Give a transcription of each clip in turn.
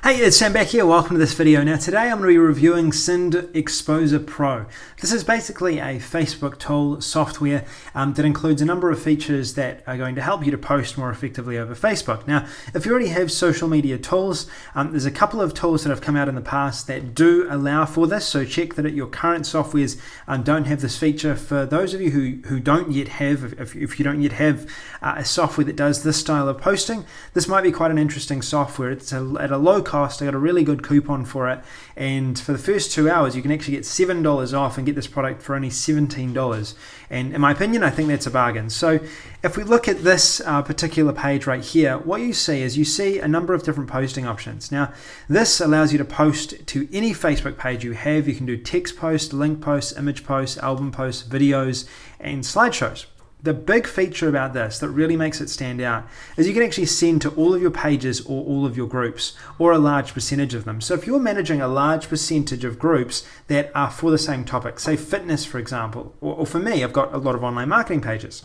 Hey, it's Sam back here. Welcome to this video. Now today I'm going to be reviewing Synd Xposer PRO. This is basically a Facebook tool software that includes a number of features that are going to help you to post more effectively over Facebook. Now, if you already have social media tools, there's a couple of tools that have come out in the past that do allow for this, so check that your current softwares don't have this feature. For those of you who don't yet have, if you don't yet have a software that does this style of posting, this might be quite an interesting software. It's at a low cost. I got a really good coupon for it, and for the first 2 hours you can actually get $7 off and get this product for only $17. And in my opinion, I think that's a bargain. So if we look at this particular page right here, what you see is a number of different posting options. Now this allows you to post to any Facebook page you have. You can do text posts, link posts, image posts, album posts, videos, and slideshows. The big feature about this that really makes it stand out is you can actually send to all of your pages or all of your groups, or a large percentage of them. So if you're managing a large percentage of groups that are for the same topic, say fitness for example, or for me, I've got a lot of online marketing pages.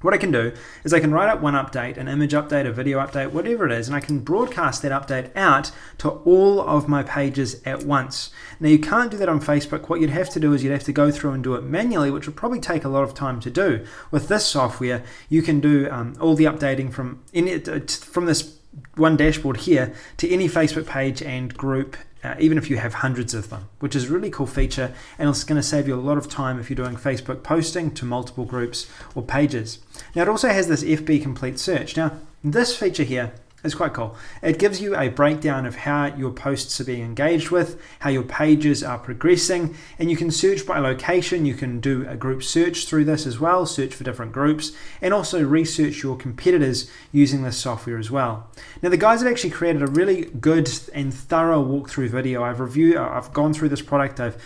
What I can do is I can write up one update, an image update, a video update, whatever it is, and I can broadcast that update out to all of my pages at once. Now you can't do that on Facebook. What you'd have to do is you'd have to go through and do it manually, which would probably take a lot of time to do. With this software, you can do all the updating from this one dashboard here to any Facebook page and group, even if you have hundreds of them, which is a really cool feature, and it's going to save you a lot of time if you're doing Facebook posting to multiple groups or pages. Now it also has this FB complete search. Now this feature here is quite cool. It gives you a breakdown of how your posts are being engaged with, how your pages are progressing, and you can search by location. You can do a group search through this as well, search for different groups, and also research your competitors using this software as well. Now the guys have actually created a really good and thorough walkthrough video. I've gone through this product, I've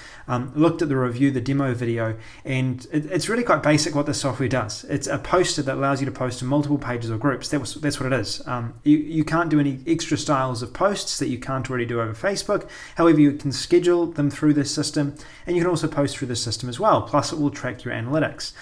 looked at the review, the demo video, and it's really quite basic what this software does. It's a poster that allows you to post to multiple pages or groups. That's what it is. You can't do any extra styles of posts that you can't already do over Facebook. However, you can schedule them through this system, and you can also post through this system as well. Plus, it will track your analytics.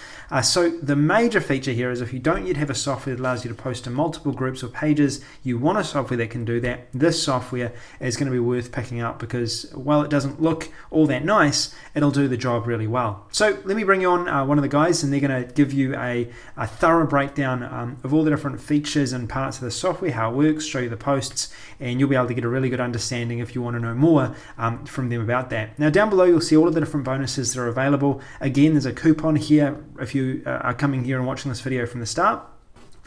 So the major feature here is if you don't yet have a software that allows you to post to multiple groups or pages, you want a software that can do that. This software is going to be worth picking up because while it doesn't look all that nice, it'll do the job really well. So let me bring you on one of the guys, and they're going to give you a thorough breakdown of all the different features and parts of the software, how it works, show you the posts, and you'll be able to get a really good understanding if you want to know more from them about that. Now down below you'll see all of the different bonuses that are available. Again, there's a coupon here if you are coming here and watching this video from the start.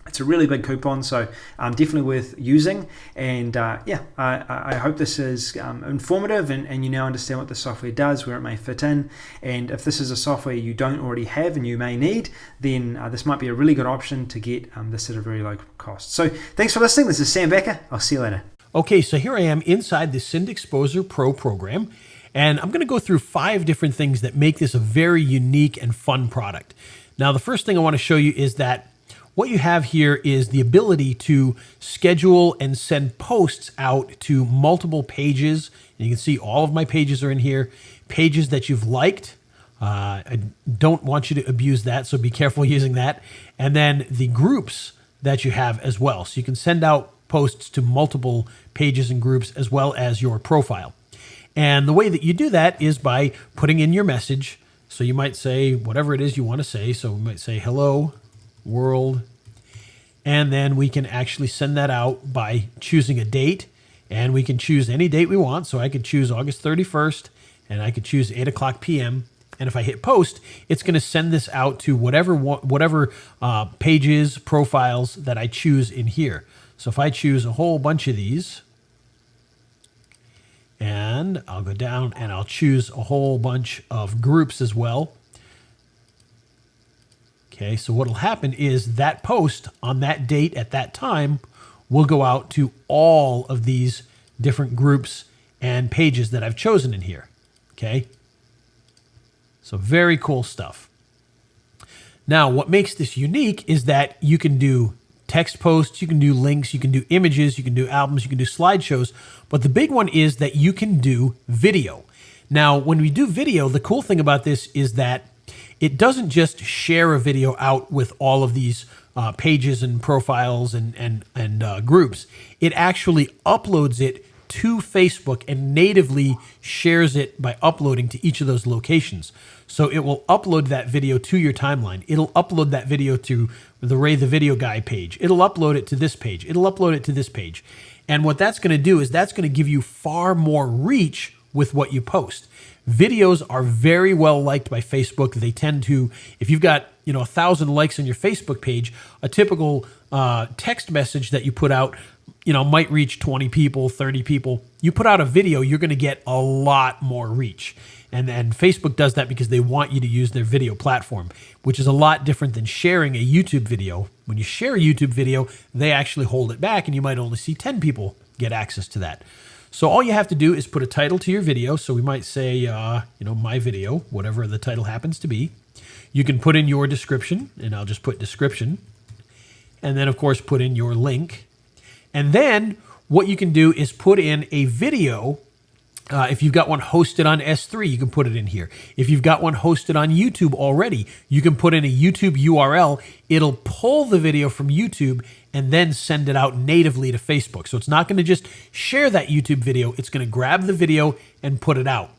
It's a really big coupon, so definitely worth using. And I hope this is informative and you now understand what the software does, where it may fit in. And if this is a software you don't already have and you may need, then this might be a really good option to get this at a very low cost. So thanks for listening. This is Sam Becker. I'll see you later. Okay, so here I am inside the Synd Xposer PRO program, and I'm going to go through 5 different things that make this a very unique and fun product. Now, the first thing I want to show you is that what you have here is the ability to schedule and send posts out to multiple pages. And you can see all of my pages are in here. Pages that you've liked. I don't want you to abuse that, so be careful using that. And then the groups that you have as well. So you can send out posts to multiple pages and groups as well as your profile. And the way that you do that is by putting in your message. So you might say whatever it is you want to say. So we might say hello world, and then we can actually send that out by choosing a date, and we can choose any date we want. So I could choose August 31st, and I could choose 8:00 p.m. And if I hit post, it's going to send this out to whatever pages, profiles that I choose in here. So if I choose a whole bunch of these, and I'll go down and I'll choose a whole bunch of groups as well. Okay, so what will happen is that post on that date at that time will go out to all of these different groups and pages that I've chosen in here. Okay, so very cool stuff. Now, what makes this unique is that you can do text posts, you can do links, you can do images, you can do albums, you can do slideshows, but the big one is that you can do video. Now, when we do video, the cool thing about this is that it doesn't just share a video out with all of these pages and profiles and groups. It actually uploads it to Facebook and natively shares it by uploading to each of those locations. So it will upload that video to your timeline. It'll upload that video to the Ray the Video Guy page. It'll upload it to this page. It'll upload it to this page. And what that's going to do is that's going to give you far more reach with what you post. Videos are very well liked by Facebook. They tend to, if you've got 1,000 likes on your Facebook page, a typical text message that you put out, might reach 20 people, 30 people. You put out a video, you're going to get a lot more reach. And Facebook does that because they want you to use their video platform, which is a lot different than sharing a YouTube video. When you share a YouTube video, they actually hold it back and you might only see 10 people get access to that. So all you have to do is put a title to your video. So we might say, my video, whatever the title happens to be. You can put in your description, and I'll just put description. And then, of course, put in your link. And then what you can do is put in a video. If you've got one hosted on S3, you can put it in here. If you've got one hosted on YouTube already, you can put in a YouTube URL. It'll pull the video from YouTube and then send it out natively to Facebook. So it's not going to just share that YouTube video. It's going to grab the video and put it out.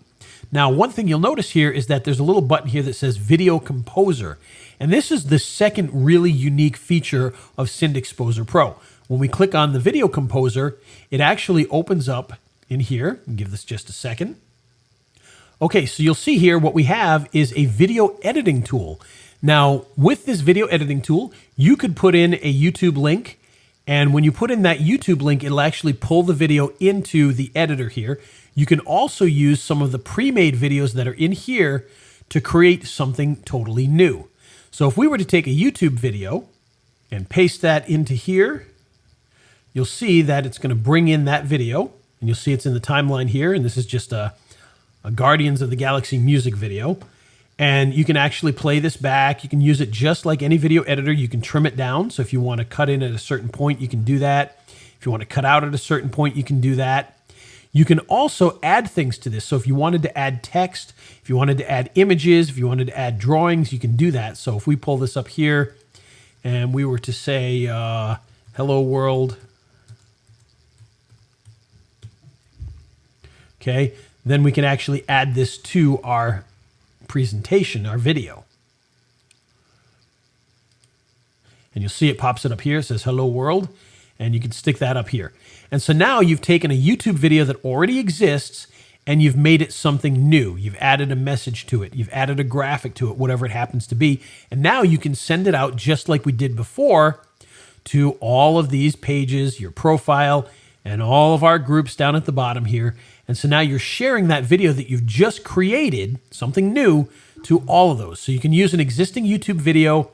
Now, one thing you'll notice here is that there's a little button here that says Video Composer. And this is the second really unique feature of Synd Xposer Pro. When we click on the Video Composer, it actually opens up in here. I'll give this just a second. Okay, so you'll see here what we have is a video editing tool. Now, with this video editing tool, you could put in a YouTube link, and when you put in that YouTube link, it'll actually pull the video into the editor here. You can also use some of the pre-made videos that are in here to create something totally new. So if we were to take a YouTube video and paste that into here, you'll see that it's going to bring in that video, and you'll see it's in the timeline here, and this is just a Guardians of the Galaxy music video. And you can actually play this back. You can use it just like any video editor. You can trim it down. So if you want to cut in at a certain point, you can do that. If you want to cut out at a certain point, you can do that. You can also add things to this. So if you wanted to add text, if you wanted to add images, if you wanted to add drawings, you can do that. So if we pull this up here and we were to say, hello world. Okay, then we can actually add this to our presentation, our video. And you'll see it pops it up here. It says hello world, and you can stick that up here. And so now you've taken a YouTube video that already exists and you've made it something new. You've added a message to it. You've added a graphic to it, whatever it happens to be. And now you can send it out just like we did before to all of these pages, your profile, and all of our groups down at the bottom here. And so now you're sharing that video that you've just created, something new, to all of those. So you can use an existing YouTube video,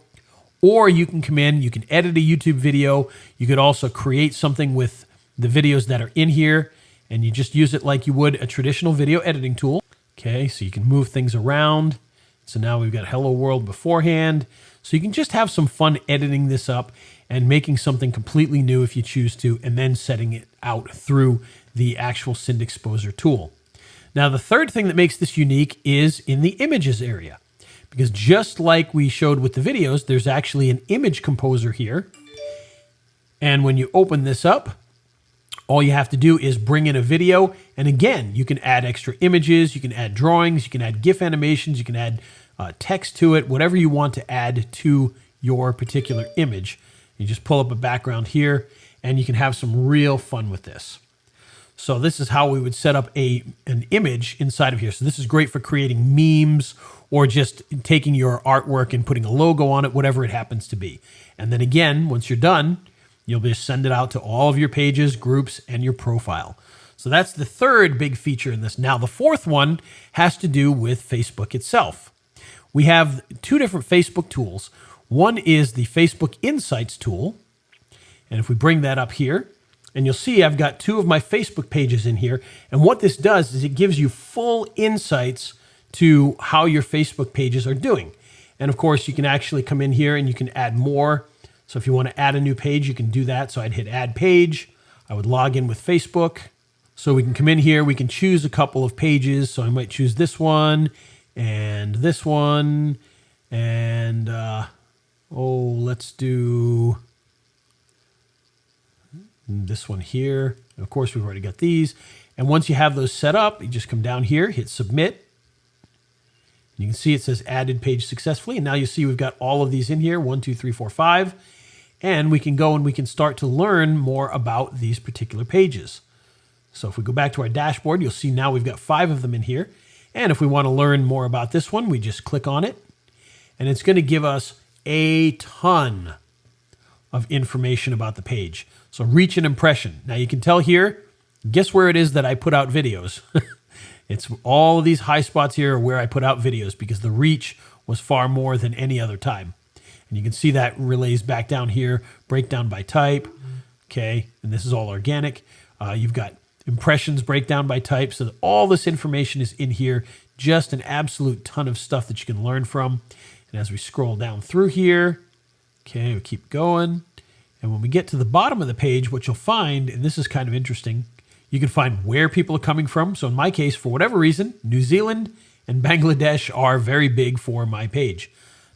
or you can come in, you can edit a YouTube video. You could also create something with the videos that are in here, and you just use it like you would a traditional video editing tool. Okay, so you can move things around. So now we've got Hello World beforehand. So you can just have some fun editing this up and making something completely new if you choose to, and then setting it out through the actual Synd Xposer tool. Now, the third thing that makes this unique is in the images area, because just like we showed with the videos, there's actually an image composer here. And when you open this up, all you have to do is bring in a video. And again, you can add extra images, you can add drawings, you can add GIF animations, you can add text to it, whatever you want to add to your particular image. You just pull up a background here, and you can have some real fun with this. So this is how we would set up an image inside of here. So this is great for creating memes or just taking your artwork and putting a logo on it, whatever it happens to be. And then again, once you're done, you'll just send it out to all of your pages, groups, and your profile. So that's the third big feature in this. Now, the fourth one has to do with Facebook itself. We have two different Facebook tools. One is the Facebook Insights tool. And if we bring that up here, and you'll see I've got two of my Facebook pages in here. And what this does is it gives you full insights to how your Facebook pages are doing. And of course, you can actually come in here and you can add more. So if you want to add a new page, you can do that. So I'd hit add page. I would log in with Facebook. So we can come in here, we can choose a couple of pages. So I might choose this one and this one. And let's do this one here. And of course, we've already got these. And once you have those set up, you just come down here, hit submit. You can see it says added page successfully. And now you see we've got all of these in here, 1, 2, 3, 4, 5. And we can go and we can start to learn more about these particular pages. So if we go back to our dashboard, you'll see now we've got 5 of them in here. And if we want to learn more about this one, we just click on it. And it's going to give us a ton of information about the page. So reach and impression. Now you can tell here, guess where it is that I put out videos? It's all of these high spots here are where I put out videos because the reach was far more than any other time. And you can see that relays back down here, breakdown by type. Okay, and this is all organic. You've got impressions breakdown by type. So all this information is in here. Just an absolute ton of stuff that you can learn from. And as we scroll down through here, okay, we keep going. And when we get to the bottom of the page, what you'll find, and this is kind of interesting, you can find where people are coming from. So in my case, for whatever reason, New Zealand and Bangladesh are very big for my page.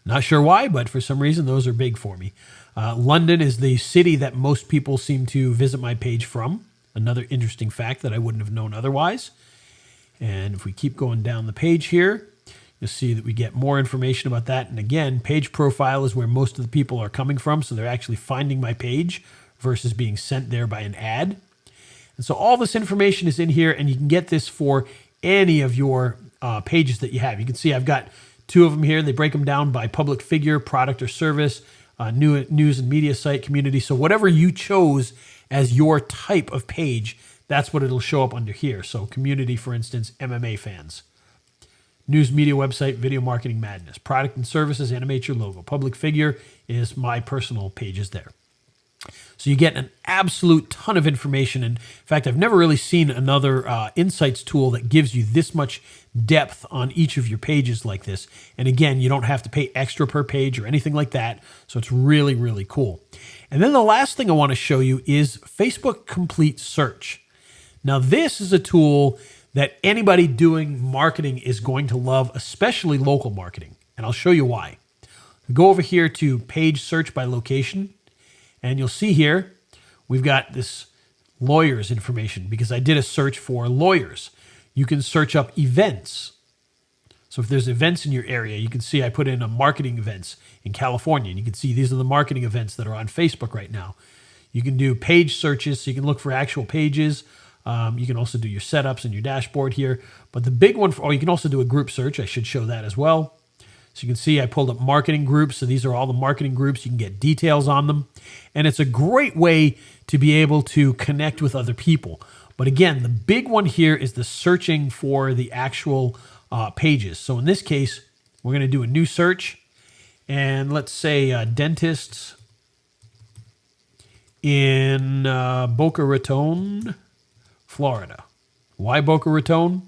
Not sure why, but for some reason, those are big for me. London is the city that most people seem to visit my page from. Another interesting fact that I wouldn't have known otherwise. And if we keep going down the page here, you'll see that we get more information about that. And again, page profile is where most of the people are coming from. So they're actually finding my page versus being sent there by an ad. And so all this information is in here, and you can get this for any of your pages that you have. You can see I've got 2 of them here. They break them down by public figure, product or service, news and media site, community. So whatever you chose as your type of page, that's what it'll show up under here. So community, for instance, MMA fans. News media website, video marketing madness. Product and services, animate your logo. Public figure is my personal pages there. So you get an absolute ton of information. And in fact, I've never really seen another insights tool that gives you this much depth on each of your pages like this. And again, you don't have to pay extra per page or anything like that. So it's really, really cool. And then the last thing I want to show you is Facebook Complete Search. Now, this is a tool that anybody doing marketing is going to love, especially local marketing. And I'll show you why. Go over here to page search by location. And you'll see here, we've got this lawyers information because I did a search for lawyers. You can search up events. So if there's events in your area, you can see I put in a marketing events in California. And you can see these are the marketing events that are on Facebook right now. You can do page searches, so you can look for actual pages. You can also do your setups and your dashboard here. But the big one, you can also do a group search. I should show that as well. So you can see I pulled up marketing groups. So these are all the marketing groups. You can get details on them. And it's a great way to be able to connect with other people. But again, the big one here is the searching for the actual pages. So in this case, we're going to do a new search. And let's say dentists in Boca Raton, Florida. Why Boca Raton?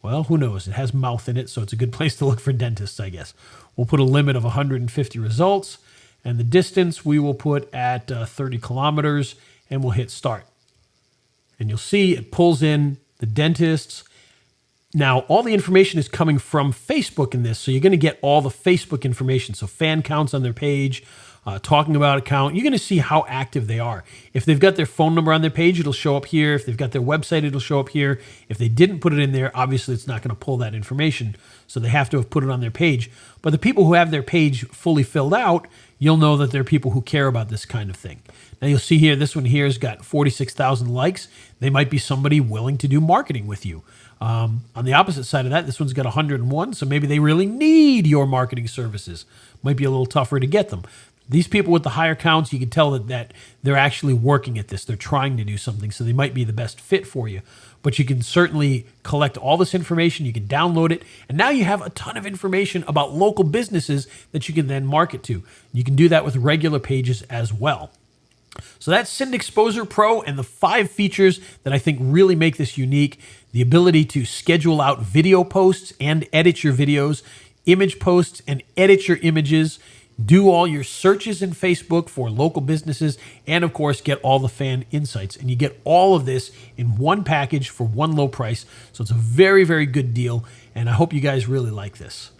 Well, who knows? It has mouth in it, so it's a good place to look for dentists, I guess. We'll put a limit of 150 results, and the distance we will put at 30 kilometers, and we'll hit start. And you'll see it pulls in the dentists. Now, all the information is coming from Facebook in this, so you're going to get all the Facebook information. So fan counts on their page, talking about account. You're going to see how active they are. If they've got their phone number on their page, it'll show up here. If they've got their website, it'll show up here. If they didn't put it in there, obviously it's not going to pull that information. So they have to have put it on their page. But the people who have their page fully filled out, you'll know that they're people who care about this kind of thing. Now you'll see here, this one here has got 46,000 likes. They might be somebody willing to do marketing with you. On the opposite side of that, this one's got 101. So maybe they really need your marketing services. Might be a little tougher to get them. These people with the higher counts, you can tell that they're actually working at this. They're trying to do something, so they might be the best fit for you. But you can certainly collect all this information. You can download it. And now you have a ton of information about local businesses that you can then market to. You can do that with regular pages as well. So that's Synd Xposer Pro and the 5 features that I think really make this unique. The ability to schedule out video posts and edit your videos, image posts and edit your images, do all your searches in Facebook for local businesses, and of course, get all the fan insights. And you get all of this in one package for one low price. So it's a very, very good deal. And I hope you guys really like this.